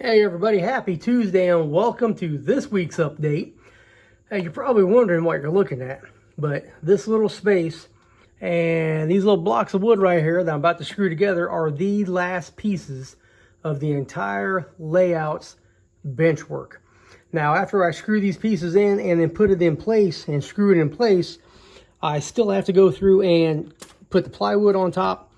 Hey everybody, happy Tuesday and welcome to this week's update. Hey, you're probably wondering what you're looking at, but this little space and these little blocks of wood right here that I'm about to screw together are the last pieces of the entire layout's bench work. Now, after I screw these pieces in and then put it in place and screw it in place, I still have to go through and put the plywood on top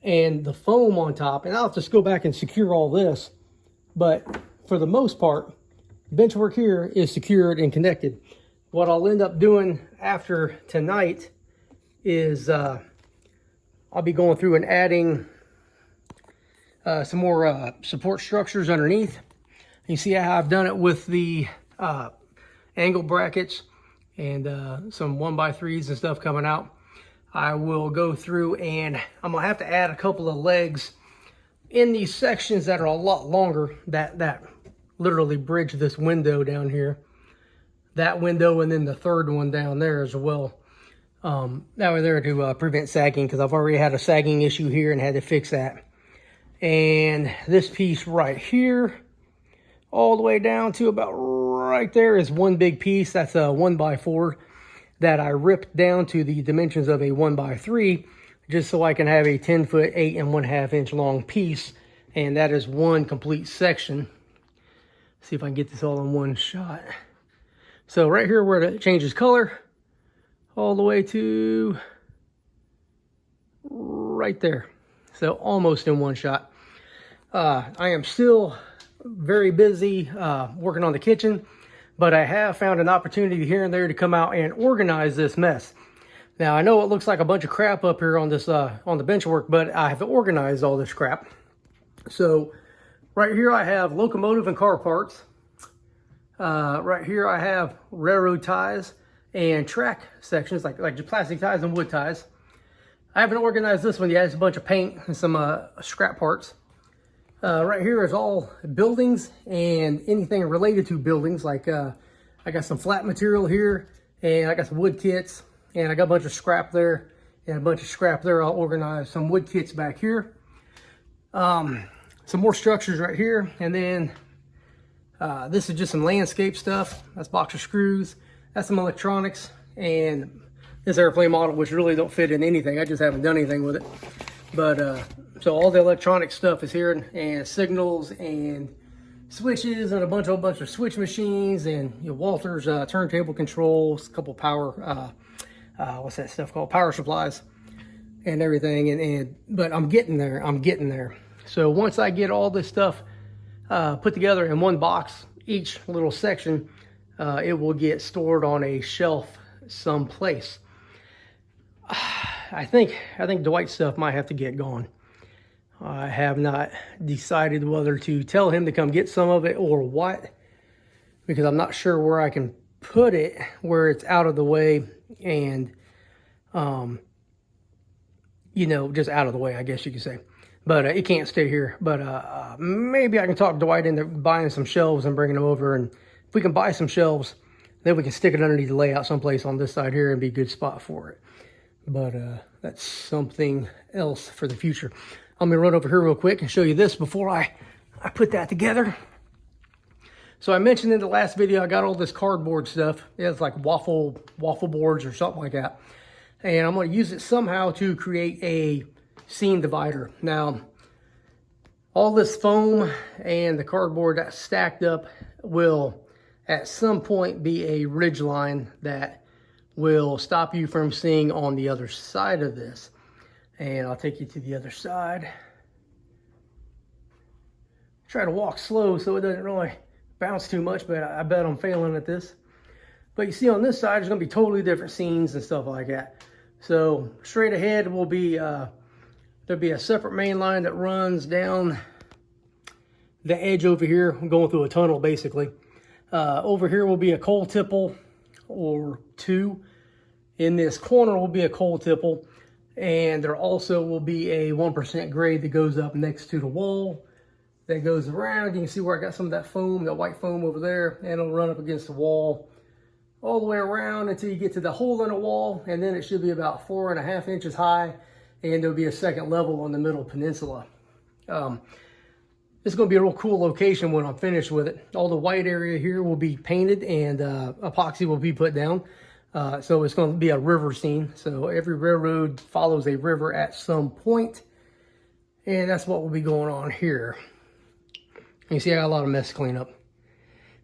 and the foam on top, and I'll have to go back and secure all this. But for the most part, bench work here is secured and connected. What I'll end up doing after tonight is I'll be going through and adding some more support structures underneath. You see how I've done it with the angle brackets and some 1x3s and stuff coming out. I will go through and I'm gonna have to add a couple of legs in these sections that are a lot longer, that literally bridge this window down here, that window, and then the third one down there as well. That way there to prevent sagging, because I've already had a sagging issue here and had to fix that. And this piece right here, all the way down to about right there, is one big piece. That's a 1x4 that I ripped down to the dimensions of a 1x3, just so I can have a 10-foot, 8 1/2 inch long piece. And that is one complete section. See if I can get this all in one shot. So right here where it changes color, all the way to right there. So almost in one shot. I am still very busy working on the kitchen, but I have found an opportunity here and there to come out and organize this mess. Now, I know it looks like a bunch of crap up here on this on the bench work, but I have organized all this crap. So right here I have locomotive and car parts. Right here I have railroad ties and track sections, like plastic ties and wood ties. I haven't organized this one yet. It's a bunch of paint and some scrap parts. Right here is all buildings and anything related to buildings. Like I got some flat material here, and I got some wood kits. And I got a bunch of scrap there and a bunch of scrap there. I'll organize some wood kits back here. Some more structures right here. And then this is just some landscape stuff. That's box of screws. That's some electronics. And this airplane model, which really don't fit in anything. I just haven't done anything with it. But so all the electronic stuff is here, and signals and switches and a bunch of switch machines, and Walther's turntable controls, a couple power what's that stuff called? Power supplies and everything. But I'm getting there. So once I get all this stuff put together in one box, each little section, it will get stored on a shelf someplace. I think Dwight's stuff might have to get gone. I have not decided whether to tell him to come get some of it or what, because I'm not sure where I can put it where it's out of the way and just out of the way, I guess you could say. But it can't stay here. But maybe I can talk Dwight into buying some shelves and bringing them over, and if we can buy some shelves, then we can stick it underneath the layout someplace on this side here and be a good spot for it. But that's something else for the future. I'm gonna run over here real quick and show you this before I put that together. So I mentioned in the last video, I got all this cardboard stuff. Yeah, it's like waffle boards or something like that. And I'm going to use it somehow to create a scene divider. Now, all this foam and the cardboard that's stacked up will at some point be a ridge line that will stop you from seeing on the other side of this. And I'll take you to the other side. Try to walk slow so it doesn't really bounce too much, but I bet I'm failing at this. But you see on this side, there's gonna be totally different scenes and stuff like that. So straight ahead will be, there'll be a separate main line that runs down the edge over here, going through a tunnel basically. Over here will be a coal tipple or two. In this corner will be a coal tipple. And there also will be a 1% grade that goes up next to the wall. That goes around. You can see where I got some of that foam, that white foam over there, and it'll run up against the wall all the way around until you get to the hole in the wall, and then it should be about 4.5 inches high, and there'll be a second level on the middle peninsula. This is going to be a real cool location when I'm finished with it. All the white area here will be painted and epoxy will be put down. So it's going to be a river scene. So every railroad follows a river at some point. And that's what will be going on here. You see I got a lot of mess to clean up.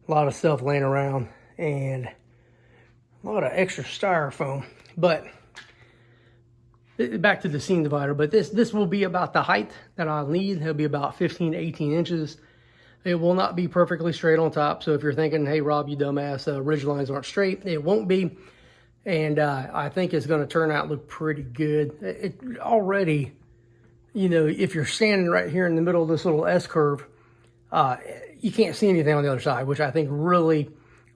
A lot of stuff laying around and a lot of extra styrofoam. But back to the scene divider, but this will be about the height that I'll need. It'll be about 15 to 18 inches. It will not be perfectly straight on top. So if you're thinking, hey, Rob, you dumbass, ridge lines aren't straight, it won't be. And I think it's going to turn out look pretty good. It already, you know, if you're standing right here in the middle of this little S-curve, you can't see anything on the other side, which I think really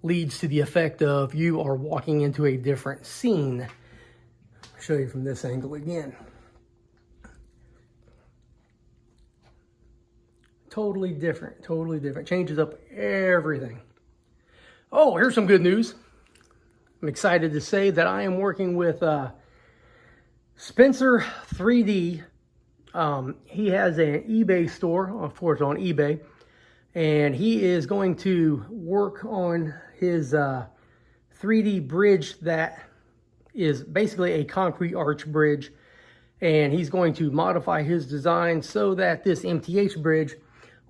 leads to the effect of you are walking into a different scene. Show you from this angle again. Totally different, totally different. Changes up everything. Oh, here's some good news. I'm excited to say that I am working with Spencer 3D. He has an eBay store, of course, on eBay. And he is going to work on his 3D bridge that is basically a concrete arch bridge, and he's going to modify his design so that this MTH bridge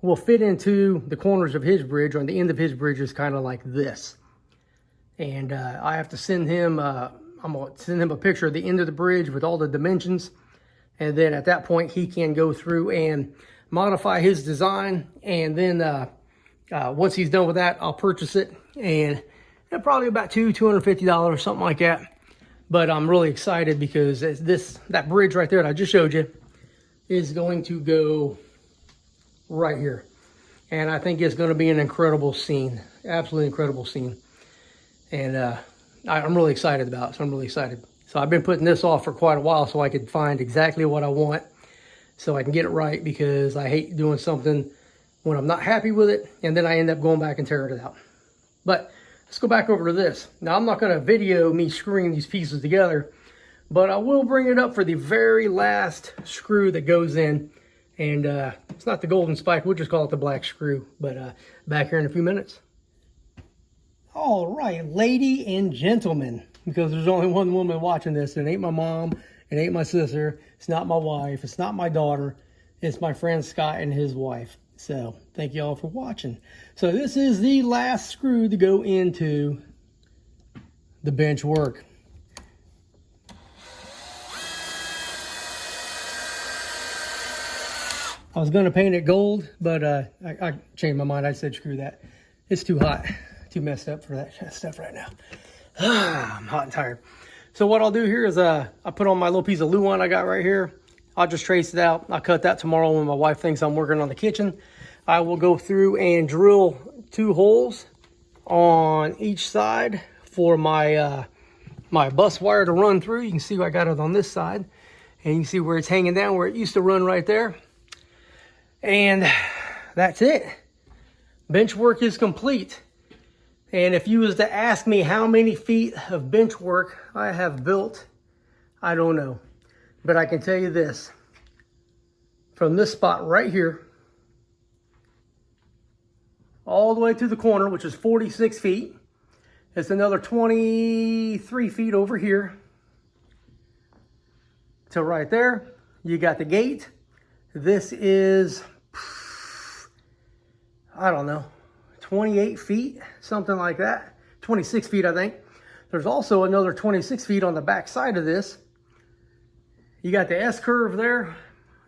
will fit into the corners of his bridge. On the end of his bridge is kind of like this. And I have to send him, I'm going to send him a picture of the end of the bridge with all the dimensions, and then at that point he can go through and modify his design, and then once he's done with that, I'll purchase it, and it'll probably about $250, something like that. But I'm really excited because that bridge right there that I just showed you is going to go right here. And I think it's going to be an incredible scene. Absolutely incredible scene. And I'm really excited about it. So I'm really excited. So I've been putting this off for quite a while so I could find exactly what I want, so I can get it right, because I hate doing something when I'm not happy with it and then I end up going back and tearing it out. But let's go back over to this. Now, I'm not going to video me screwing these pieces together, but I will bring it up for the very last screw that goes in. And it's not the golden spike, we'll just call it the black screw. But back here in a few minutes. All right, lady and gentlemen, because there's only one woman watching this. It ain't my mom, it ain't my sister, it's not my wife, it's not my daughter, it's my friend Scott and his wife. So thank you all for watching. So this is the last screw to go into the bench work. I was going to paint it gold, but I changed my mind. I said screw that. It's too hot, too messed up for that stuff right now. I'm hot and tired. So what I'll do here is I put on my little piece of Luan I got right here. I'll just trace it out. I'll cut that tomorrow when my wife thinks I'm working on the kitchen. I will go through and drill 2 holes on each side for my my bus wire to run through. You can see I got it on this side, and you can see where it's hanging down, where it used to run right there. And that's it. Bench work is complete. And if you was to ask me how many feet of bench work I have built, I don't know. But I can tell you this, from this spot right here, all the way to the corner, which is 46 feet, it's another 23 feet over here to right there. You got the gate. This is, I don't know, 28 feet, something like that. 26 feet, I think. There's also another 26 feet on the back side of this. You got the S-curve there.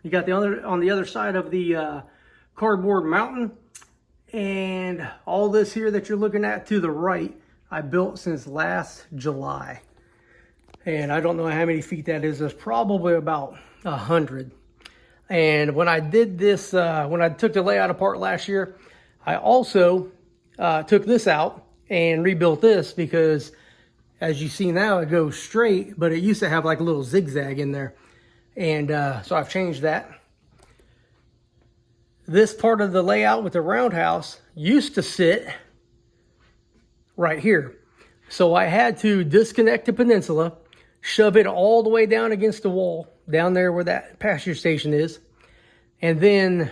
You got the other on the other side of the cardboard mountain. And all this here that you're looking at to the right, I built since last July. And I don't know how many feet that is. It's probably about 100. And when I did this, when I took the layout apart last year, I also took this out and rebuilt this, because as you see now, it goes straight, but it used to have like a little zigzag in there. And so I've changed that. This part of the layout with the roundhouse used to sit right here. So I had to disconnect the peninsula, shove it all the way down against the wall, down there where that passenger station is, and then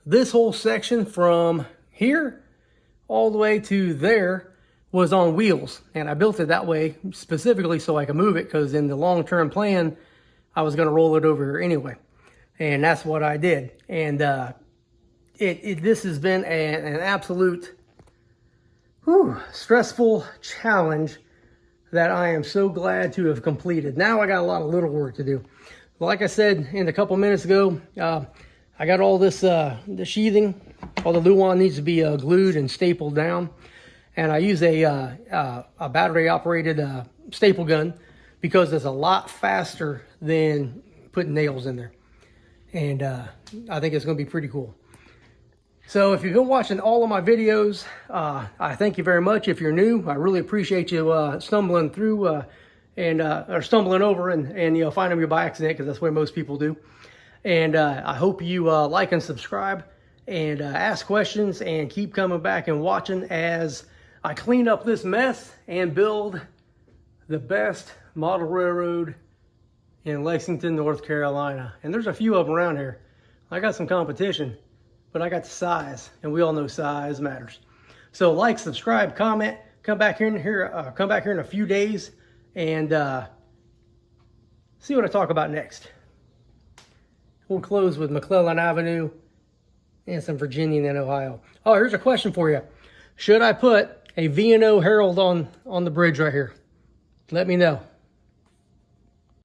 this whole section from here all the way to there was on wheels, and I built it that way specifically so I could move it, because in the long-term plan I was going to roll it over here anyway, and that's what I did. And this has been an absolute stressful challenge that I am so glad to have completed. Now I got a lot of little work to do. Like I said in a couple minutes ago, I got all this the sheathing, all the luan needs to be glued and stapled down. And I use a battery-operated staple gun because it's a lot faster than putting nails in there. And I think it's going to be pretty cool. So if you've been watching all of my videos, I thank you very much. If you're new, I really appreciate you stumbling through or stumbling over and finding me by accident, because that's what most people do. And I hope you like and subscribe and ask questions and keep coming back and watching as I clean up this mess and build the best model railroad in Lexington, North Carolina. And there's a few of them around here. I got some competition, but I got the size, and we all know size matters. So like, subscribe, comment, come back here in a few days and see what I talk about next. We'll close with McClelland Avenue and some Virginian and Ohio. Oh, here's a question for you. Should I put a V&O herald on the bridge right here? Let me know.